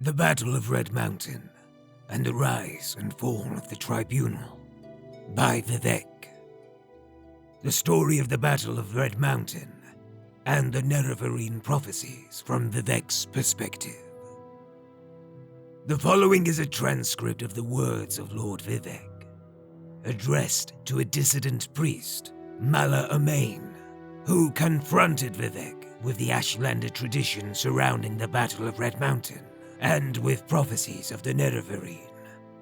The Battle of Red Mountain and the Rise and Fall of the Tribunal by Vivec. The story of the Battle of Red Mountain and the Nerevarine prophecies from Vivec's perspective. The following is a transcript of the words of Lord Vivec, addressed to a dissident priest, Mala Amain, who confronted Vivec with the Ashlander tradition surrounding the Battle of Red Mountain and with prophecies of the Nerevarine,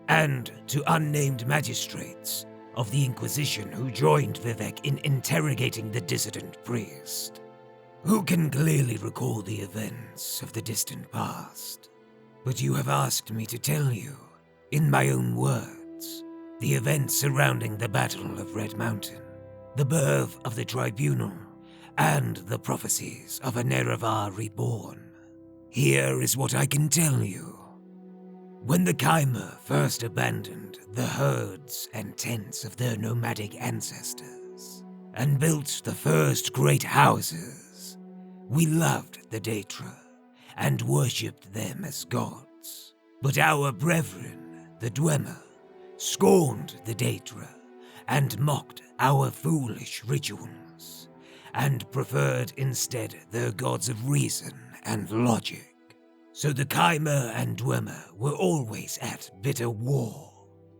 and to unnamed magistrates of the Inquisition who joined Vivec in interrogating the dissident priest, who can clearly recall the events of the distant past. But you have asked me to tell you, in my own words, the events surrounding the Battle of Red Mountain, the birth of the Tribunal, and the prophecies of a nerevar reborn. Here is what I can tell you. When the Chimer first abandoned the herds and tents of their nomadic ancestors and built the first great houses, we loved the Daedra and worshipped them as gods. But our brethren, the Dwemer, scorned the Daedra and mocked our foolish rituals, and preferred instead their gods of reason and logic. So the Chimer and Dwemer were always at bitter war,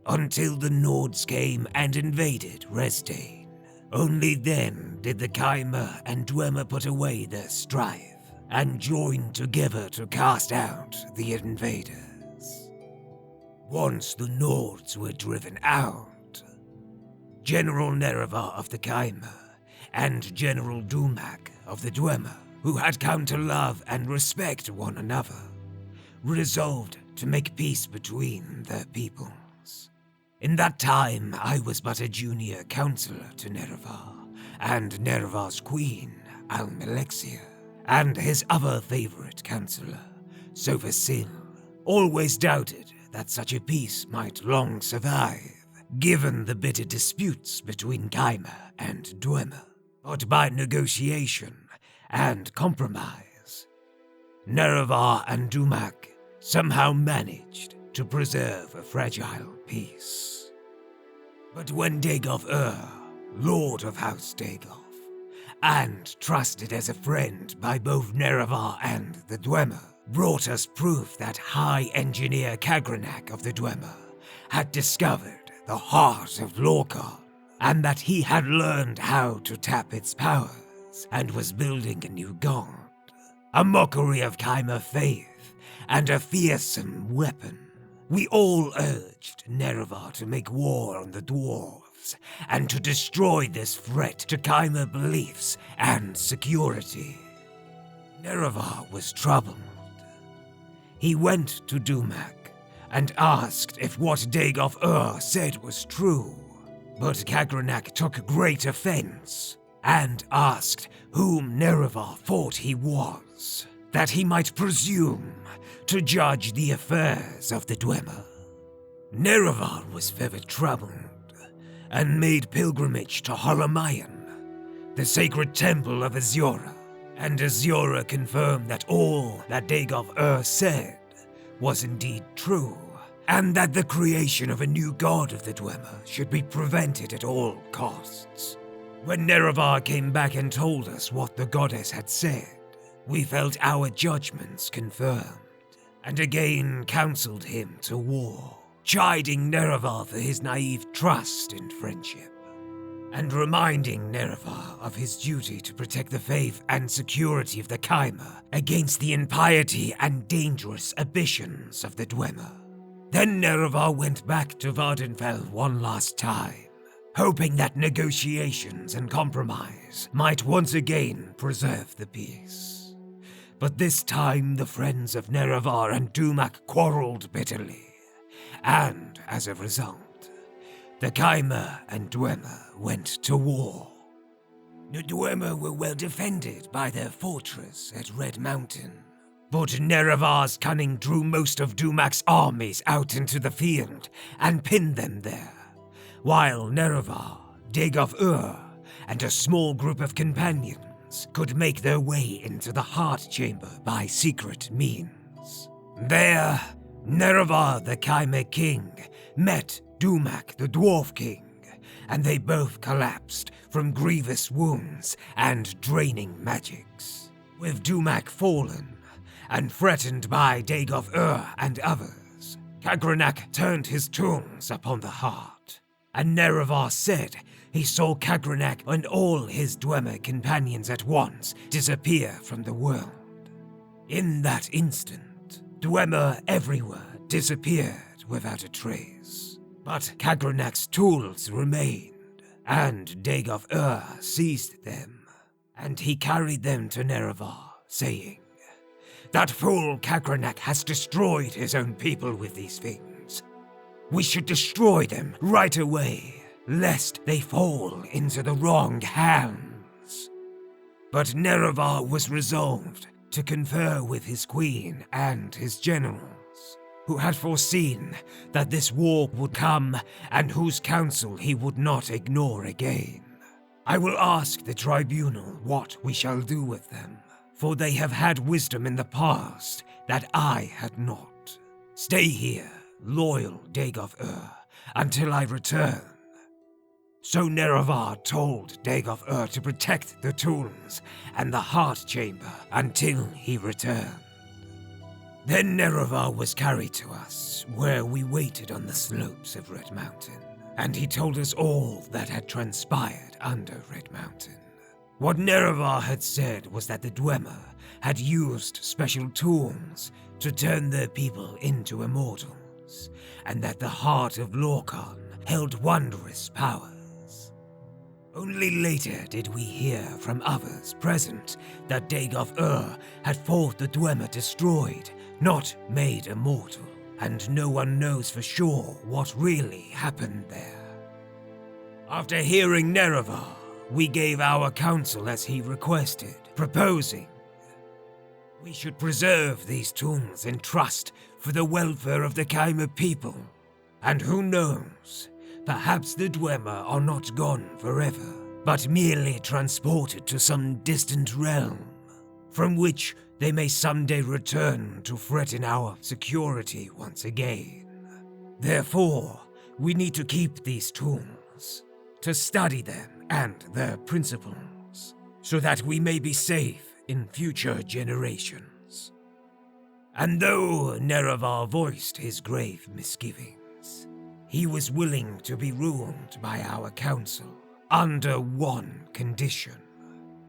until the Nords came and invaded Resdain. Only then did the Chimer and Dwemer put away their strife and join together to cast out the invaders. Once the Nords were driven out, General Nerevar of the Chimer and General Dumak of the Dwemer, who had come to love and respect one another, resolved to make peace between their peoples. In that time, I was but a junior counselor to Nerevar, and Nerevar's queen, Almalexia, and his other favorite counselor, Soule, always doubted that such a peace might long survive, given the bitter disputes between Chimer and Dwemer. But by negotiation and compromise, Nerevar and Dumak somehow managed to preserve a fragile peace. But when Dagoth Lord of House Dagoth, and trusted as a friend by both Nerevar and the Dwemer, brought us proof that High Engineer Kagranak of the Dwemer had discovered the heart of Lorkhan, and that he had learned how to tap its powers and was building a new god, a mockery of Chimer faith and a fearsome weapon, we all urged Nerevar to make war on the dwarves and to destroy this threat to Chimer beliefs and security. Nerevar was troubled. He went to Dumak and asked if what Dagoth said was true, but Kagranak took great offense and asked whom Nerevar thought he was, that he might presume to judge the affairs of the Dwemer. Nerevar was very troubled and made pilgrimage to Holomayan, the sacred temple of Azura, and Azura confirmed that all that Dagoth said was indeed true, and that the creation of a new god of the Dwemer should be prevented at all costs. When Nerevar came back and told us what the goddess had said, we felt our judgments confirmed, and again counseled him to war, chiding Nerevar for his naive trust and friendship, and reminding Nerevar of his duty to protect the faith and security of the Chimer against the impiety and dangerous ambitions of the Dwemer. Then Nerevar went back to Vardenfell one last time, hoping that negotiations and compromise might once again preserve the peace. But this time the friends of Nerevar and Dumak quarreled bitterly, and as a result, the Chimer and Dwemer went to war. The Dwemer were well defended by their fortress at Red Mountain, but Nerevar's cunning drew most of Dumak's armies out into the field and pinned them there, while Nerevar, Dagoth and a small group of companions could make their way into the heart chamber by secret means. There, Nerevar the Chimer King met Dumak the Dwarf King, and they both collapsed from grievous wounds and draining magics. With Dumak fallen, and threatened by Dagoth and others, Kagranak turned his tools upon the heart, and Nerevar said he saw Kagranak and all his Dwemer companions at once disappear from the world. In that instant, Dwemer everywhere disappeared without a trace. But Kagranak's tools remained, and Dagoth seized them, and he carried them to Nerevar, saying, "That fool Kagranak has destroyed his own people with these things. We should destroy them right away, lest they fall into the wrong hands." But Nerevar was resolved to confer with his queen and his generals, who had foreseen that this war would come and whose counsel he would not ignore again. "I will ask the tribunal what we shall do with them, for they have had wisdom in the past that I had not. Stay here, loyal Dagoth until I return." So Nerevar told Dagoth to protect the tools and the heart chamber until he returned. Then Nerevar was carried to us, where we waited on the slopes of Red Mountain, and he told us all that had transpired under Red Mountain. What Nerevar had said was that the Dwemer had used special tools to turn their people into immortals, and that the heart of Lorkhan held wondrous powers. Only later did we hear from others present that Dagoth had fought the Dwemer destroyed, not made immortal, and no one knows for sure what really happened there. After hearing Nerevar, we gave our counsel as he requested, proposing we should preserve these tools in trust for the welfare of the Chimer people. And who knows, perhaps the Dwemer are not gone forever, but merely transported to some distant realm, from which they may someday return to threaten our security once again. Therefore, we need to keep these tools, to study them and their principles, so that we may be safe in future generations. And though Nerevar voiced his grave misgivings, he was willing to be ruled by our council under one condition,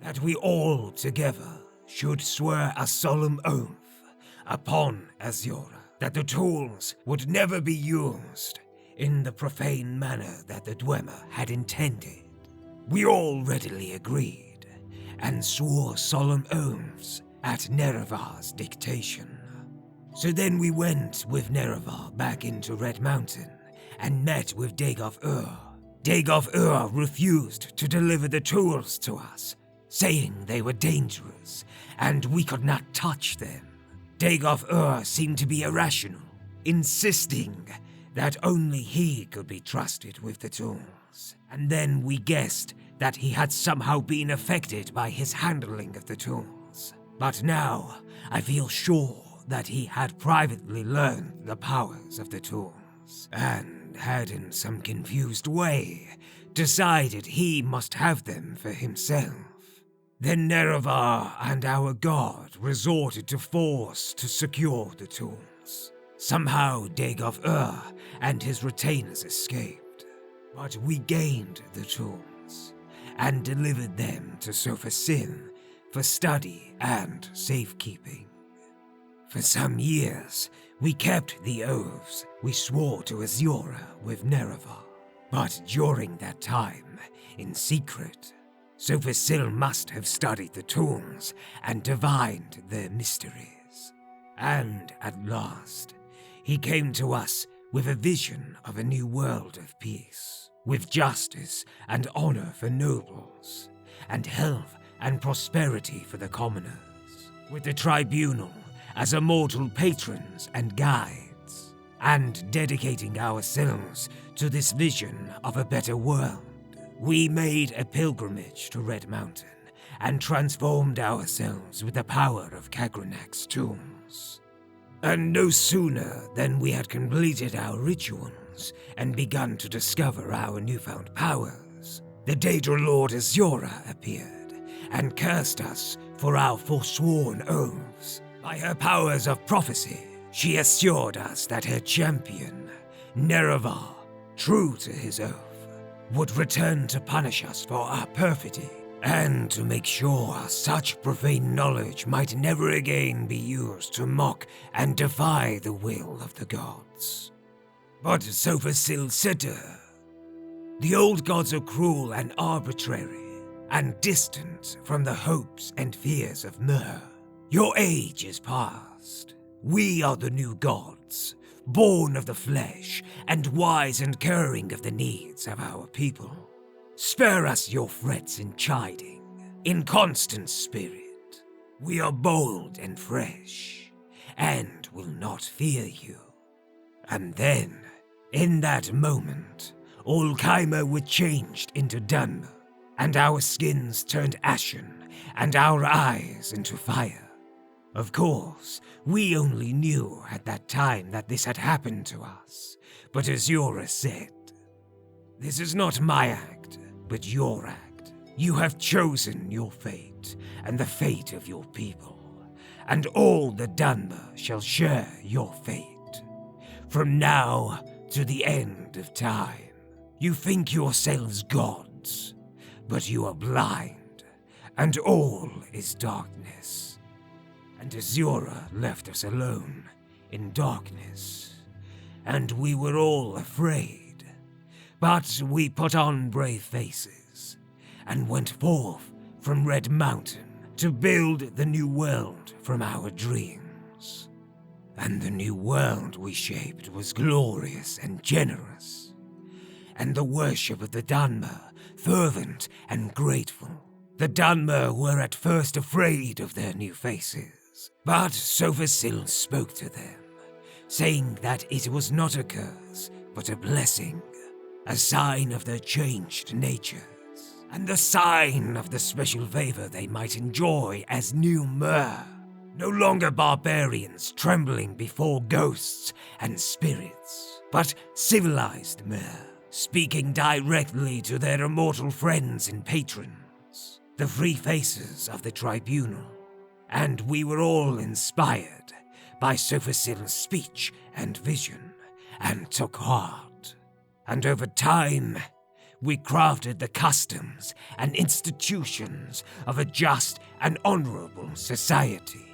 that we all together should swear a solemn oath upon Azura that the tools would never be used in the profane manner that the Dwemer had intended. We all readily agreed, and swore solemn oaths at Nerevar's dictation. So then we went with Nerevar back into Red Mountain and met with Dagoth Dagoth refused to deliver the tools to us, saying they were dangerous and we could not touch them. Dagoth seemed to be irrational, insisting that only he could be trusted with the tools. And then we guessed that he had somehow been affected by his handling of the tools. But now I feel sure that he had privately learned the powers of the tools, and had in some confused way decided he must have them for himself. Then Nerevar and our god resorted to force to secure the tools. Somehow Dagoth and his retainers escaped, but we gained the tools and delivered them to Sofasil for study and safekeeping. For some years, we kept the oaths we swore to Azura with Nerevar, but during that time, in secret, Sofasil must have studied the tools and divined their mysteries. And at last, he came to us with a vision of a new world of peace, with justice and honor for nobles, and health and prosperity for the commoners, with the tribunal as immortal patrons and guides, and dedicating ourselves to this vision of a better world. We made a pilgrimage to Red Mountain and transformed ourselves with the power of Kagranak's tools. And no sooner than we had completed our rituals and begun to discover our newfound powers, the Daedra Lord Azura appeared and cursed us for our forsworn oaths. By her powers of prophecy, she assured us that her champion, Nerevar, true to his oath, would return to punish us for our perfidy, and to make sure such profane knowledge might never again be used to mock and defy the will of the gods. But Soule said to her, "The old gods are cruel and arbitrary, and distant from the hopes and fears of Mer. Your age is past. We are the new gods, born of the flesh, and wise and caring of the needs of our people. Spare us your frets and chiding, in constant spirit. We are bold and fresh, and will not fear you." And then, in that moment, all Chimer were changed into Dunmer, and our skins turned ashen, and our eyes into fire. Of course, we only knew at that time that this had happened to us, but Azura said, "This is not my act, but your act. You have chosen your fate, and the fate of your people, and all the Dunmer shall share your fate. From now to the end of time, you think yourselves gods, but you are blind, and all is darkness." And Azura left us alone in darkness, and we were all afraid. But we put on brave faces and went forth from Red Mountain to build the new world from our dreams. And the new world we shaped was glorious and generous, and the worship of the Dunmer fervent and grateful. The Dunmer were at first afraid of their new faces, but Soule spoke to them, saying that it was not a curse, but a blessing, a sign of their changed natures, and the sign of the special favor they might enjoy as new Mer. No longer barbarians trembling before ghosts and spirits, but civilized Mer, speaking directly to their immortal friends and patrons, the free faces of the tribunal. And we were all inspired by Soul's speech and vision, and took heart. And over time, we crafted the customs and institutions of a just and honorable society,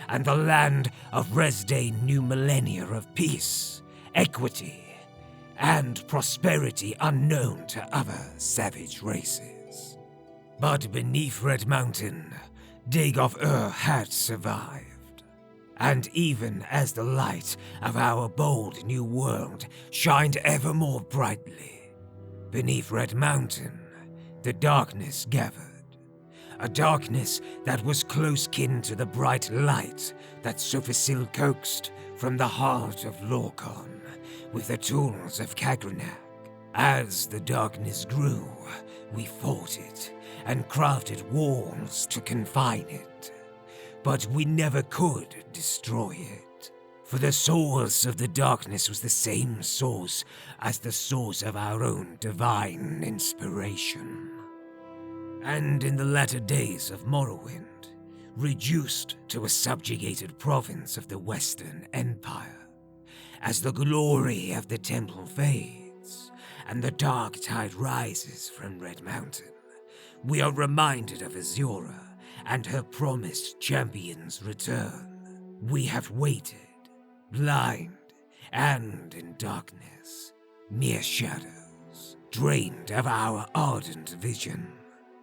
and the land of Resdayn new millennia of peace, equity, and prosperity unknown to other savage races. But beneath Red Mountain, Dagoth had survived, and even as the light of our bold new world shined ever more brightly, beneath Red Mountain, the darkness gathered, a darkness that was close kin to the bright light that Soule coaxed from the heart of Lorkhan with the tools of Kagrenac. As the darkness grew, we fought it and crafted walls to confine it, but we never could destroy it, for the source of the darkness was the same source as the source of our own divine inspiration. And in the latter days of Morrowind, reduced to a subjugated province of the Western Empire, as the glory of the temple fades and the dark tide rises from Red Mountain, we are reminded of Azura and her promised champion's return. We have waited, blind and in darkness, mere shadows, drained of our ardent vision,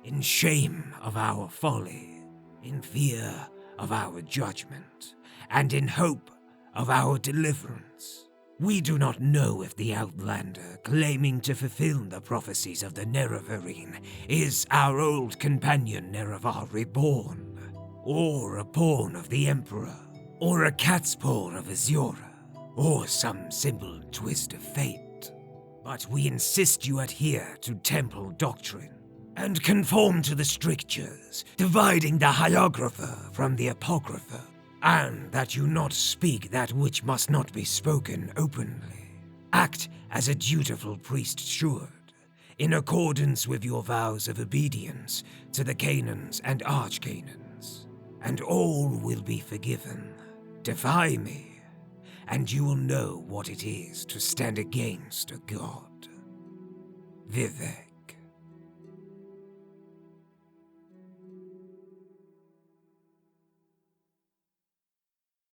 in shame of our folly, in fear of our judgment, and in hope of our deliverance. We do not know if the Outlander claiming to fulfill the prophecies of the Nerevarine is our old companion Nerevar reborn, or a pawn of the Emperor, or a cat's paw of Azura, or some simple twist of fate. But we insist you adhere to temple doctrine, and conform to the strictures, dividing the Hierographer from the Apocrypha. and that you not speak that which must not be spoken openly. Act as a dutiful priest should, in accordance with your vows of obedience to the Canons and Archcanons, and all will be forgiven. Defy me, and you will know what it is to stand against a god. Vivec.